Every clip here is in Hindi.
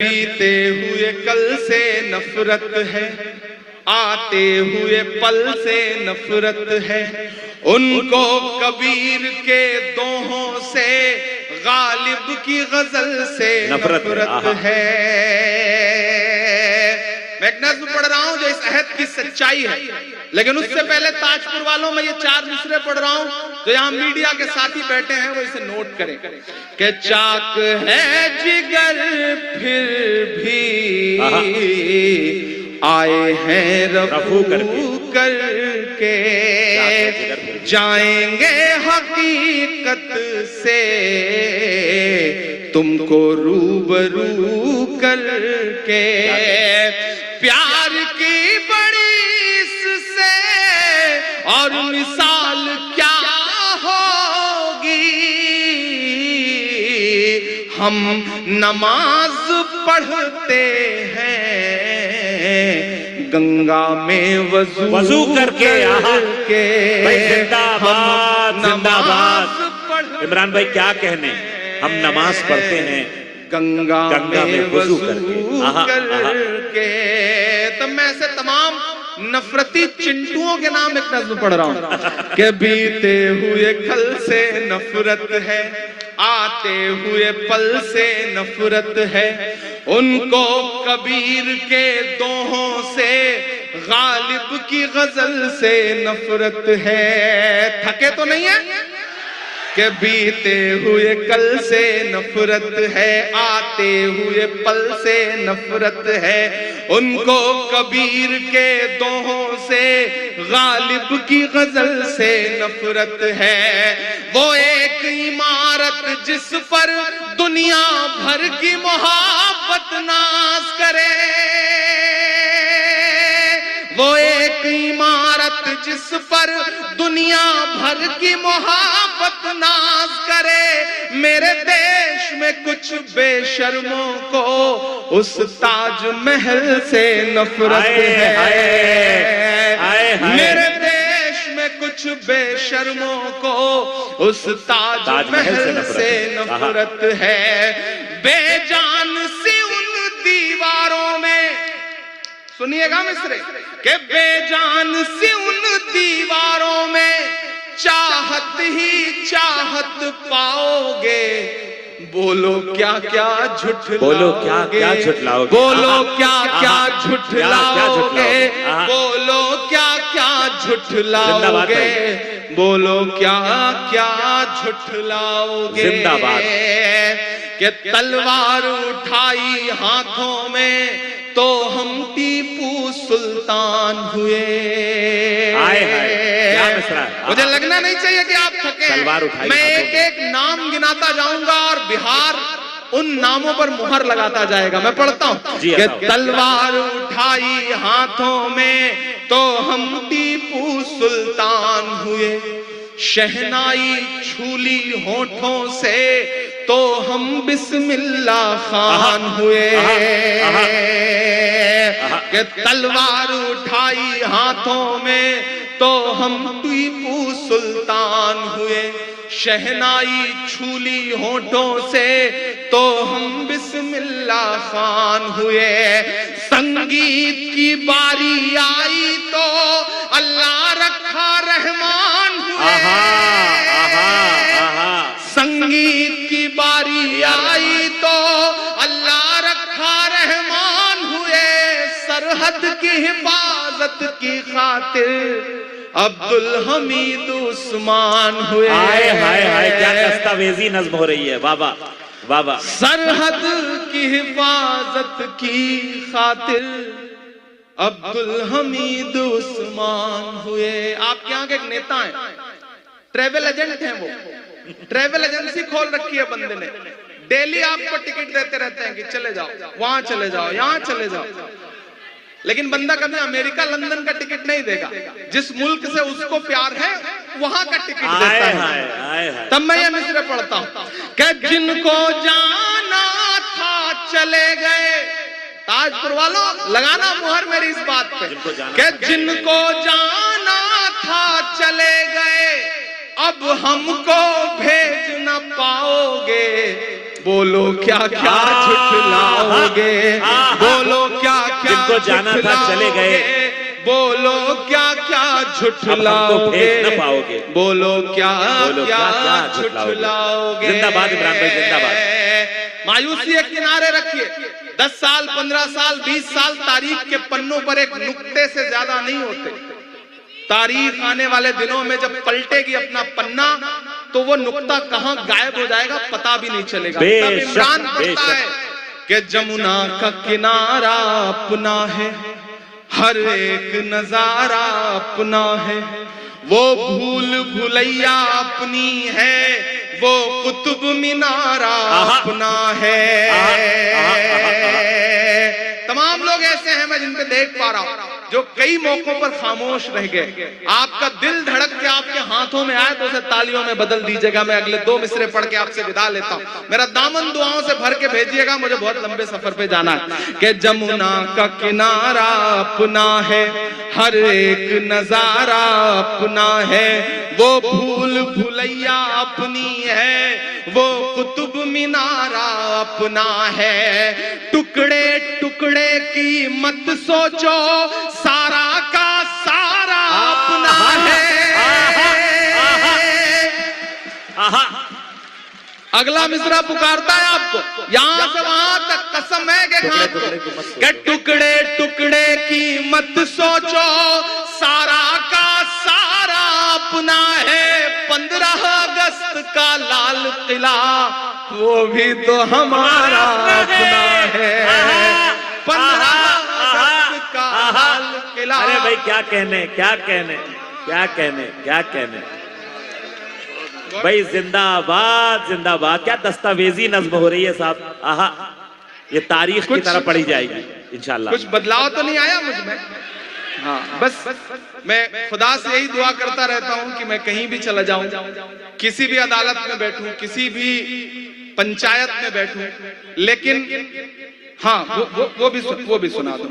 बीते हुए कल से नफरत है, आते हुए पल से नफरत है, उनको कबीर के दोहों से, गालिब की गजल से नफरत है। मैं एक नज़्म पढ़ रहा हूं जो इस अहद की सच्चाई है, लेकिन उससे पहले ताजपुर वालों में ये 4 मिसरे पढ़ रहा हूं जो यहाँ मीडिया के साथी बैठे हैं वो इसे नोट करें कि चाक है जिगर फिर भी आए हैं रफू करके, जाएंगे हकीकत से तुमको रूबरू करके, प्यार की बड़ी इससे और मिसाल क्या होगी, हम नमाज पढ़ते हैं गंगा में वजू करके, जिंदाबाद जिंदाबाद। इमरान भाई क्या कहने, हम नमाज पढ़ते हैं गंगा में वजू करके। तो मैं ऐसे तमाम नफरती चिंटुओं के नाम एक नज़्म पढ़ रहा हूं कि बीते हुए कल से नफरत है, आते हुए पल से नफरत है, उनको कबीर के दोहों से, गालिब की गजल से नफरत है। थके तो नहीं है कि बीते हुए कल से नफरत है, आते हुए पल से नफरत है, उनको कबीर के दोहों से, गालिब की गजल से नफरत है। वो एक इमारत जिस पर दुनिया भर की मोहब्बत नाज करे, वो एक इमारत जिस पर दुनिया भर की मोहब्बत नाज करे, मेरे देश में कुछ बेशर्मों को उस ताजमहल से नफरत है। मेरे देश में कुछ बेशर्मों को उस ताजमहल से नफरत है। बेजान सी उन दीवारों में, सुनिएगा मिस्रे, के बेजान सी उन दीवारों में चाहत ही चाहत पाओगे, बोलो क्या क्या झुठलाओगे, बोलो क्या क्या झुठलाओगे, बोलो क्या क्या झुठलाओगे, बोलो क्या क्या झुठलाओगे, बोलो क्या क्या झुठलाओगे। जिंदाबाद। कि तलवार उठाई हाथों में तो हम टीपू सुल्तान हुए। मुझे लगना नहीं चाहिए कि आप थके। मैं एक एक नाम गिनाता जाऊंगा और बिहार उन नामों पर मुहर लगाता जाएगा। मैं पढ़ता हूं कि तलवार उठाई हाथों में तो हम टीपू सुल्तान हुए, शहनाई छूली होठों से तो हम बिस्मिल्लाह खान हुए। कि तलवार उठाई हाथों में तो हम टीपू सुल्तान हुए, शहनाई छूली होठों से तो हम बिस्मिल्लाह खान हुए। संगीत की बारी आई तो अल्लाह रखा रहमान हुए, संगीत की बारी आई तो अल्लाह रखा रहमान हुए, सरहद की हिफाजत की खातिर अब्दुल हमीद उस्मान हुए। हाय हाय हाय, क्या दस्तावेजी नज़्म हो रही है बाबा बाबा। सरहद की हिफाजत की खातिर अब्दुल हमीद उस्मान हुए। आपके यहाँ के एक नेता हैं, ट्रेवल एजेंट हैं, वो ट्रेवल एजेंसी खोल रखी है बंदे ने, डेली आपको टिकट देते रहते हैं कि चले जाओ, वहां चले जाओ, यहां चले जाओ, लेकिन बंदा कभी अमेरिका लंदन का टिकट नहीं देगा। जिस मुल्क से उसको प्यार है वहां का टिकट देता है। तब मैं ये मिसरे पढ़ता हूं कि जिनको जाना था चले गए, ताजपुर वालों लगाना मुहर मेरी इस बात पे, कि जिनको जाना था चले गए, अब हमको भेज न पाओगे, बोलो क्या क्या झुठलाओगे, बोलो क्या क्या जिनको जाना था चले गए, बोलो क्या क्या झुठलाओगे, न पाओगे, बोलो क्या क्या झुठलाओगे। जिंदाबाद इमरान भाई, जिंदाबाद। मायूसी एक किनारे रखिए, 10 साल 15 साल 20 साल तारीख के पन्नों पर एक नुक्ते से ज्यादा नहीं होते। तारीख आने वाले दिनों में जब पलटेगी अपना पन्ना तो वो नुक्ता कहां गायब हो जाएगा पता भी नहीं चलेगा। तब इमरान पढ़ता है कि जमुना का किनारा अपना है, हर एक नजारा अपना है, वो भूल भुलैया अपनी है, वो कुतुब मीनारा अपना है। तमाम लोग ऐसे हैं मैं जिन पे देख पा रहा हूं जो कई मौकों पर खामोश रह गए। आपका दिल धड़क के आपके हाथों में आए तो उसे तालियों में बदल दीजिएगा। मैं अगले 2 मिसरे पढ़ के आपसे विदा लेता हूं। मेरा दामन दुआओं से भर के भेजिएगा, मुझे बहुत लंबे सफर पे जाना है। कि जमुना का किनारा अपना है, हर एक नजारा अपना है, वो भूल भुलैया अपनी है, वो कुतुब मीनारा अपना है। टुकड़े टुकड़े की मत सोचो, सारा का सारा अपना है। अगला मिसरा पुकारता है आपको, यहां से वहां तक कसम है कि टुकड़े टुकड़े की मत सोचो, सारा का सारा अपना है। 15 अगस्त का लाल किला वो भी तो हमारा अपना है। 15 अगस्त का लाल किला। अरे भाई क्या कहने, क्या कहने, क्या कहने, क्या कहने भाई। जिंदाबाद जिंदाबाद। क्या दस्तावेजी नज्म हो रही है साहब। आहा, ये तारीख की तरह पढ़ी जाएगी इंशाल्लाह। कुछ बदलाव तो नहीं आया मुझ में। हाँ, बस मैं खुदा से यही दुआ करता रहता हूं कि मैं कहीं भी चला जाऊं, किसी भी अदालत में बैठूं, किसी भी पंचायत में बैठूं, लेकिन हाँ वो भी सुना दूं,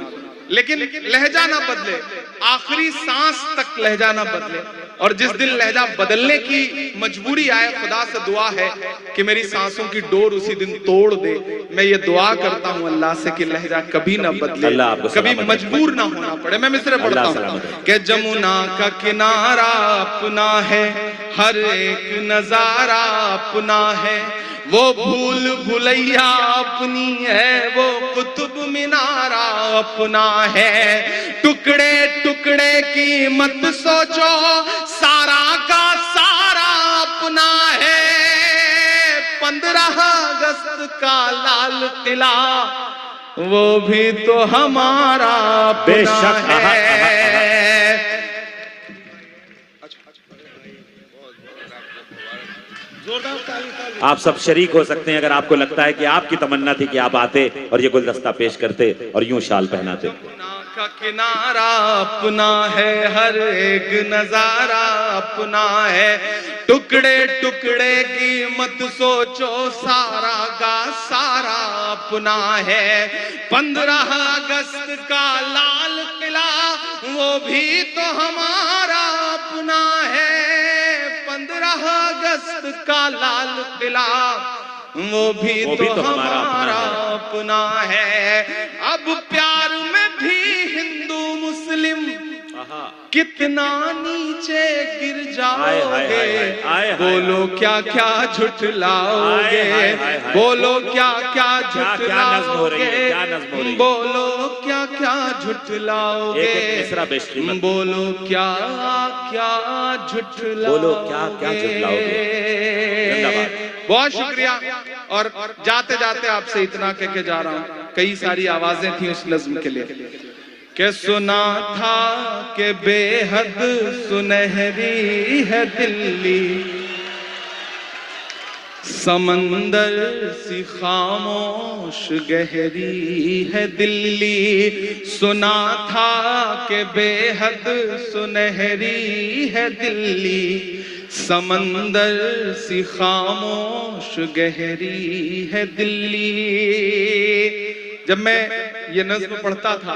लेकिन लहजा ना बदले, आखिरी सांस तक लहजा ना बदले। और जिस दिन लहजा बदलने की मजबूरी आए, खुदा से दुआ है कि मेरी सांसों की डोर उसी दिन तोड़ दे। मैं ये दुआ करता हूँ अल्लाह से कि लहजा कभी ना बदले, कभी मजबूर ना होना पड़े। मैं मिसरे पढ़ता हूँ कि जमुना का किनारा अपना है, हर एक नजारा अपना है, वो भूल भुलैया अपनी है, वो कुतुब मीनारा अपना है। टुकड़े टुकड़े की मत सोचो, सारा का सारा अपना है। 15 अगस्त का लाल किला वो भी तो हमारा अपना है। आप सब शरीक हो सकते हैं अगर आपको लगता है कि आपकी तमन्ना थी कि आप आते और ये गुलदस्ता पेश करते और यूं शाल पहनाते। का किनारा अपना है, हर एक नजारा अपना है। टुकड़े टुकड़े की मत सोचो, सारा का सारा अपना है। 15 अगस्त का लाल किला वो भी तो हमारा अपना है। 15 अगस्त का लाल किला वो भी तो हमारा अपना है। अब प्यार में भी हिंदू मुस्लिम कितना नीचे गिर जाओगे। बोलो क्या क्या झुठलाओगे, बोलो क्या क्या झुठलाओगे, बोलो क्या क्या झुठलाओगे, बोलो क्या क्या झुठलाओगे। बहुत शुक्रिया। और जाते जाते आपसे इतना कह के जा रहा हूं, कई सारी आवाजें थी उस नज्म के लिए कि सुना था कि बेहद सुनहरी है दिल्ली, समंदर सी खामोश गहरी है दिल्ली। सुना था कि बेहद सुनहरी है दिल्ली, समंदर सी खामोश गहरी है दिल्ली। जब मैं ये नज्म पढ़ता था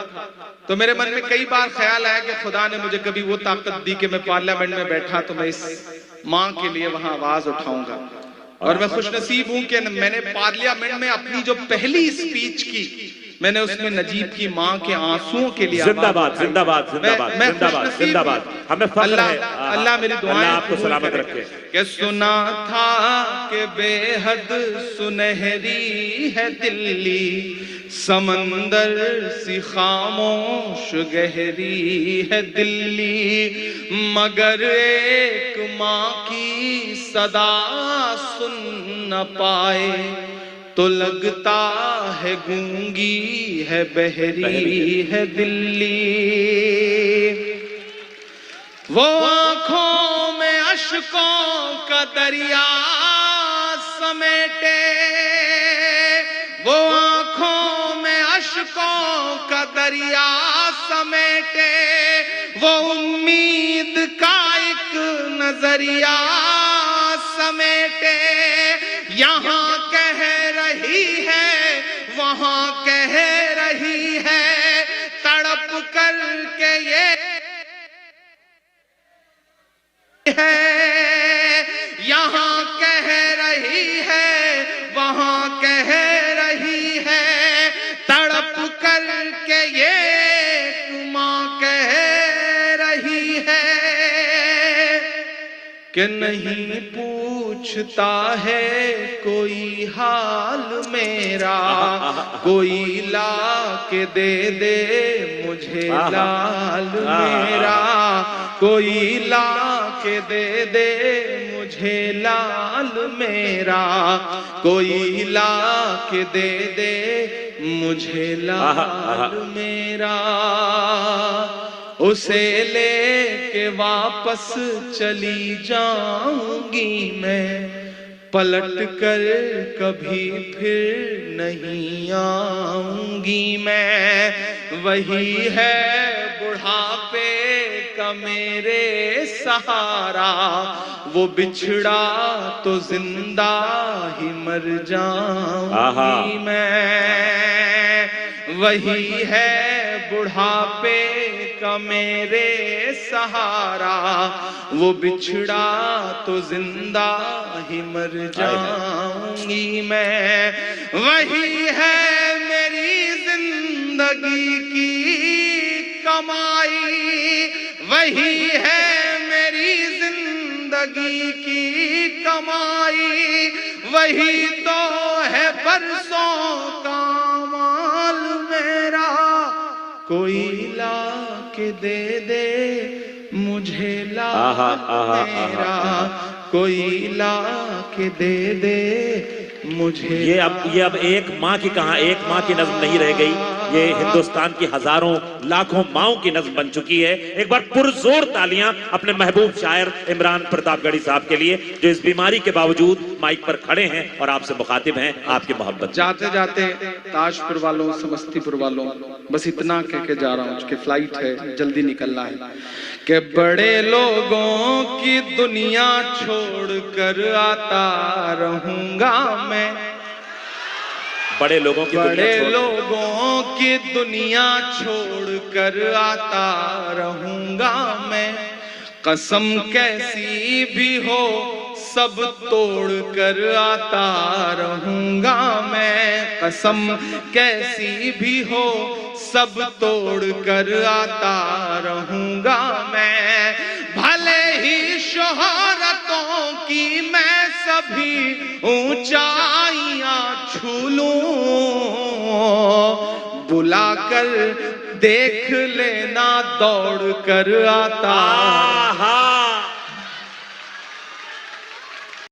तो मेरे मन में कई बार ख्याल आया कि खुदा ने मुझे कभी वो ताकत दी कि मैं पार्लियामेंट में बैठा तो मैं इस माँ के लिए वहां आवाज उठाऊंगा और मैं खुशनसीब हूं कि मैंने पार्लियामेंट में अपनी जो पहली स्पीच की, मैंने उसमें नजीब की मां के आंसुओं के लिए जिंदाबाद जिंदाबाद जिंदाबाद जिंदाबाद जिंदाबाद, हमें फख्र है। अल्लाह मेरी दुआएं आपको सलामत रखे। कि सुना था कि बेहद सुनहरी है दिल्ली, समंदर सी खामोश गहरी है दिल्ली, मगर एक माँ की सदा सुन न पाए तो लगता है गूंगी है बहरी है दिल्ली। वो आंखों में अश्कों का दरिया समेटे, वो आंखों में अश्कों का दरिया समेटे, वो उम्मीद का एक नजरिया समेटे, यहाँ कह रही है वहां कह रही है, तड़प कर के ये है, यहाँ कह रही है वहां कह रही है, तड़प कर के ये मां कह रही है कि नहीं पूछता है कोई हाल मेरा, कोई ला के दे मुझे लाल मेरा, कोई ला के दे मुझे लाल मेरा, कोई ला के दे मुझे लाल मेरा। उसे लेके वापस चली जाऊंगी मैं, पलट कर कभी फिर नहीं आऊंगी मैं, वही है बुढ़ापे का मेरे सहारा, वो बिछड़ा तो जिंदा ही मर जाऊंगी मैं, वही है बुढ़ापे का मेरे सहारा, वो बिछड़ा तो जिंदा ही मर जाऊंगी मैं, वही है मेरी जिंदगी की कमाई, वही है मेरी जिंदगी की कमाई, वही तो है परसों का माल मेरा, कोई ला के दे मुझे लाल मेरा, कोई ला के दे मुझे। ये अब एक माँ की कहा एक माँ की नज्म नहीं रह गई, ये हिंदुस्तान की हजारों लाखों माओं की नज्म बन चुकी है। एक बार पुरजोर तालियां अपने महबूब शायर इमरान प्रतापगढ़ी साहब के लिए, जो इस बीमारी के बावजूद माइक पर खड़े हैं और आपसे मुखातिब हैं आपकी मोहब्बत। जाते जाते ताजपुर वालों, समस्तीपुर वालों, बस इतना कह के जा रहा हूँ कि फ्लाइट है, जल्दी निकलना है, कि बड़े लोगों की दुनिया छोड़कर आता रहूंगा मैं, बड़े लोगों की दुनिया छोड़कर आता रहूंगा मैं, कसम कैसी भी हो सब तोड़ कर आता रहूंगा मैं, कसम कैसी भी हो सब तोड़ कर आता रहूंगा मैं, भले ही शोहरतों की मैं सभी ऊंचाइयां छू लूं, बुलाकर देख लेना दौड़ कर आता।